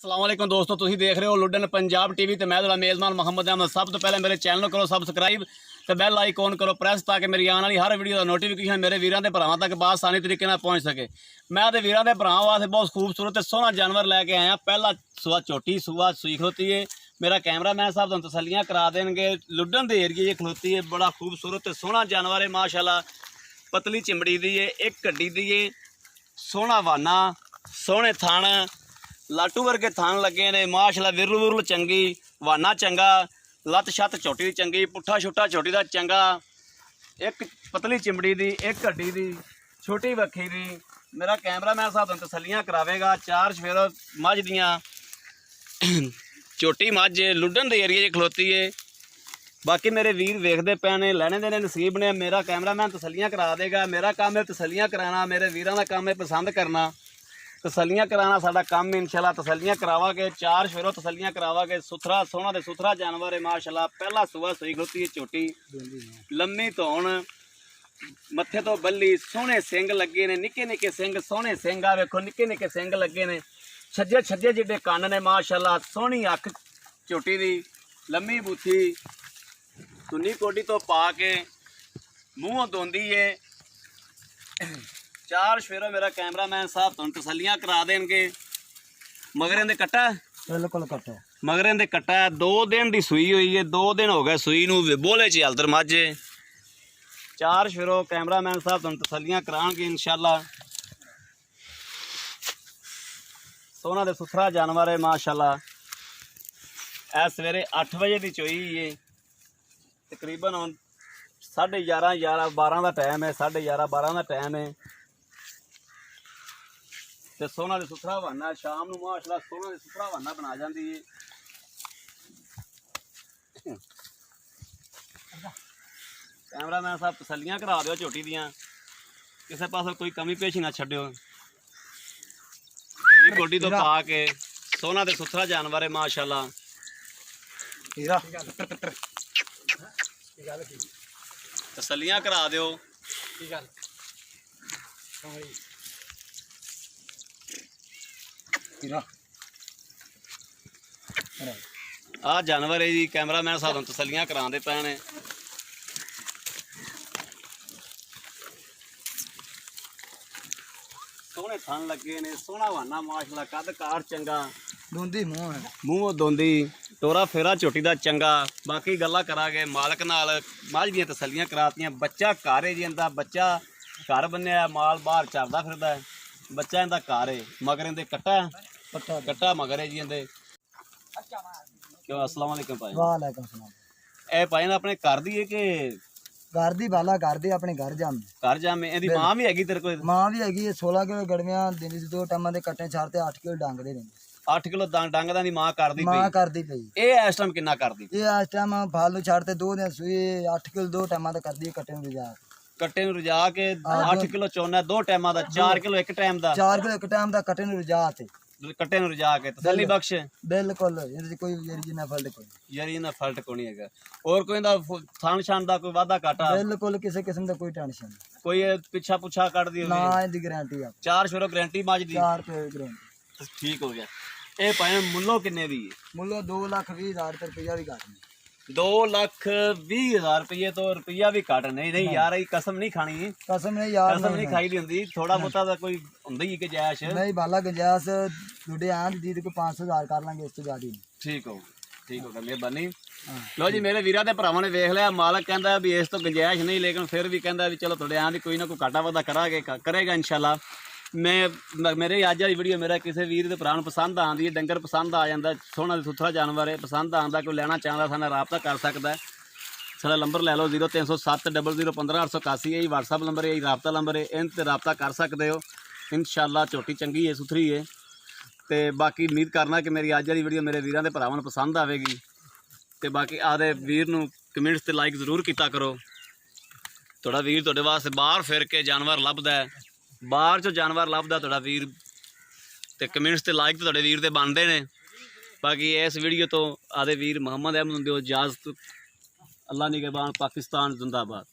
अस्सलामुअलैकुम दोस्तों, तुसीं देख रहे हो लुडन पंजाब टीवी ते मैं तुहाडा मेज़बान मोहम्मद अहमद। सब तो पहले मेरे चैनल करो सबसक्राइब ते बैल आइकॉन करो प्रेस ताकि मेरी आने वाली हर वीडियो का नोटिफिकेशन मेरे वीरां दे भरावां तक आसानी तरीके नाल पहुँच सके। मैं ते वीरां दे भरावां वास्ते बहुत खूबसूरत ते सोहना जानवर लैके आया। पहला सूआ झोटी सूआ सूई खलोती है। मेरा कैमरामैन साहब तुहानूं तसल्लियां करा देंगे। लुडन दे एरिए खलोती है, बड़ा खूबसूरत ते सोहना जानवर है माशाअल्लाह। पतली चिमड़ी दी है, एक कड्डी दी है, सोहना वाना, सोहने थान, लाटू वर्गे थान लगे ने माशाअल्लाह। विरल वुरल चंगी, वाना चंगा, लत छत छोटी चंगी, पुट्ठा छुट्टा छोटी दा चंगा, एक पतली चिमड़ी दी, एक कड्डी दी, छोटी वक्खी दी। मेरा कैमरामैन साहब तुहानूं तसल्लियां करावेगा। चार सफेर मझ दियां छोटी मझ लुडन दे एरिए खलोती है। बाकी मेरे वीर वेखते पे ने, लैने देने नसीब ने। मेरा कैमरामैन तसल्लियां करा देगा। मेरा काम है तसल्लियां कराना, मेरे वीरां दा काम है पसंद करना। तसल्लियां कराना साडा काम है इंशाल्लाह। तसल्लियां करावांगे, चार फेरो तसल्लियां करावांगे। सुथरा सोहना ते सुथरा जानवर है माशाल्लाह। पहला सूआ सूई खलोती है झोटी, लम्मी धौन, मत्थे तो बल्ली, सोहने सिंग लगे ने, निक्के निक्के सिंग, सोहने सिंग आ वेखो, निक्के निक्के सिंग लगे ने, छज्जे छज्जे जिड्डे कन्न ने माशाल्लाह। सोहनी अख झोटी दी, लम्मी बूथी, सुन्नी कोडी तो पा के मूँहों धोंदी है। चार शेरों मेरा कैमरामैन साहब तुहानूं तसल्लियां करा देंगे। मगरें दे कट्टा बिल्कुल कट्टा, मगरें दे कट्टा 2 दिन दी सूई हुई है। 2 दिन हो गए सूई नूं, बोले च हलदर माझे। चार शेरों कैमरामैन साहब तुहानूं तसल्लियां करांगे इंशाल्लाह। सोहना ते सुथरा जानवर है माशाल्लाह। ऐ सवेरे 8 बजे की चोई है। तकरीबन हुण 11:30 12 का टाइम है, 11:30 12 का टाइम है। ते सोहना ते सुथरा हवाना शाम नूं माशाअल्लाह सोहना ते सुथरा हवाना बना जाती है। कैमरामैन साहब तसल्लियां करा दो झोटी दियां, किसी पासों कोई कमी पेशी ना छड्डियो। गोडी तो पा के सोहना ते सुथरा जानवर है माशाअल्लाह। तसल्लियां करा दो। आ जानवर है जी, कैमरामैन साहब तसल्लियां करांदे पे ने। सोहने थन लगे ने, सोहना वाना माशाअल्लाह, कद कार चंगा, दोंदी मूंह है, मूँह दोंदी, टोरा फेरा झोटी दा चंगा। बाकी गल्लां करांगे मालक नाल। मझ दियां तसल्लियां करातियां। बच्चा घर है जी इंदा, बच्चा घर बन्निया, माल बाहर चरदा फिरदा है। बच्चा इंदा घर है। मगर इंदे कट्टा कट्टा मगर है जी इंदे। क्यों अस्सलाम वालेकुम भाई। वालेकुम सलाम। ए भाई ना अपने घर दी है कि घर दी बाला घर दी अपने घर जाम, घर जामे? इहदी मां भी हैगी तेरे कोल? मां भी हैगी। 16 किलो गड़वियां दिंदी सी, 2 टाइमां दे कट्टे छाड़ते 8 किलो डंग दे दिंदी। 8 किलो डंग दी मां करदी मां पई। करदी पई। ए इस टाइम किन्ना करदी? ये इस टाइम फालू छाड़ते 2 दिन सूई 8 किलो 2 टाइमां दा करदी कट्टे नूं रिजा। कट्टे नूं रिजा के 8 किलो चोना 2 टाइमां दा, 4 किलो एक टाइम दा। 4 किलो एक टाइम दा कट्टे नूं रिजा ते कट्टे नूं रिजा के तसल्ली बख्श। बिल्कुल इहदे कोई यरी ना फल्ट कोई, यार इन्ना फल्ट कोई नहीं हैगा। और कोई दा थान शान दा कोई वादा घाटा? बिल्कुल किसी किस्म दा कोई टेंशन नहीं। कोई पिछा पुछा कट दी ना होगी? इहदी गारंटी आ, 4 शोरो गारंटी मझ दी। 4 रुपए गारंटी। ठीक हो गया। ए भाई मुल्लो किन्ने दी है? मुल्लो 2,20,000 रुपया भी घट नहीं। 2,20,000 रुपये तो रुपया भी घट नहीं। नहीं यार ये कसम नहीं खानी, कसम नहीं यार, कसम नहीं खाई दी हुंदी। थोड़ा बहुता दा कोई हुंदी ही गुंजाइश। नहीं बाला गुंजाइश थोड़े आंद दी को 500,000 कर लांगे, इस तो ज्यादा नहीं। ठीक हो गया, मेहरबानी। लो जी मेरे वीरां दे भरावां ने वेख लिया। मालक कहंदा भी इस तो गुंजाइश नहीं, लेकिन फिर भी कहंदा भी चलो थोड़े आंद कोई ना कोई घाटा वाधा करेगा इंशाल्लाह। मेरे अज वाली वीडियो मेरा किसी वीर के भरा पसंद आती है, डंगर पसंद आ जाता, सोहना सुथरा जानवर है पसंद आता, कोई लेना चाहता साडे नाल राबता कर सकता है। साडा नंबर लै लो 0307 00 15 881। यही व्हाट्सअप नंबर है, यही राबता नंबर है, इन ते राबता कर सकते हो इंशाल्लाह। झोटी चंगी है, सुथरी है। तो बाकी उम्मीद करना कि मेरी अज वाली वीडियो मेरे वीरां दे भरावां नूं पसंद आएगी। तो बाकी आदे वीर नूं कमेंट्स ते लाइक जरूर किया करो। थोड़ा वीर तुहाडे वास्ते बाहर फिर के जानवर लभदा है, बाहर चो जानवर लभदा तुहाडा वीर, तो कमेंट्स ते लाइक तो तुहाडे वीर दे बनदे ने। बाकी इस वीडियो तो आदे वीर मोहम्मद अहमद नूं दिओ इजाजत। अल्लाह निगहबान, पाकिस्तान जिंदाबाद।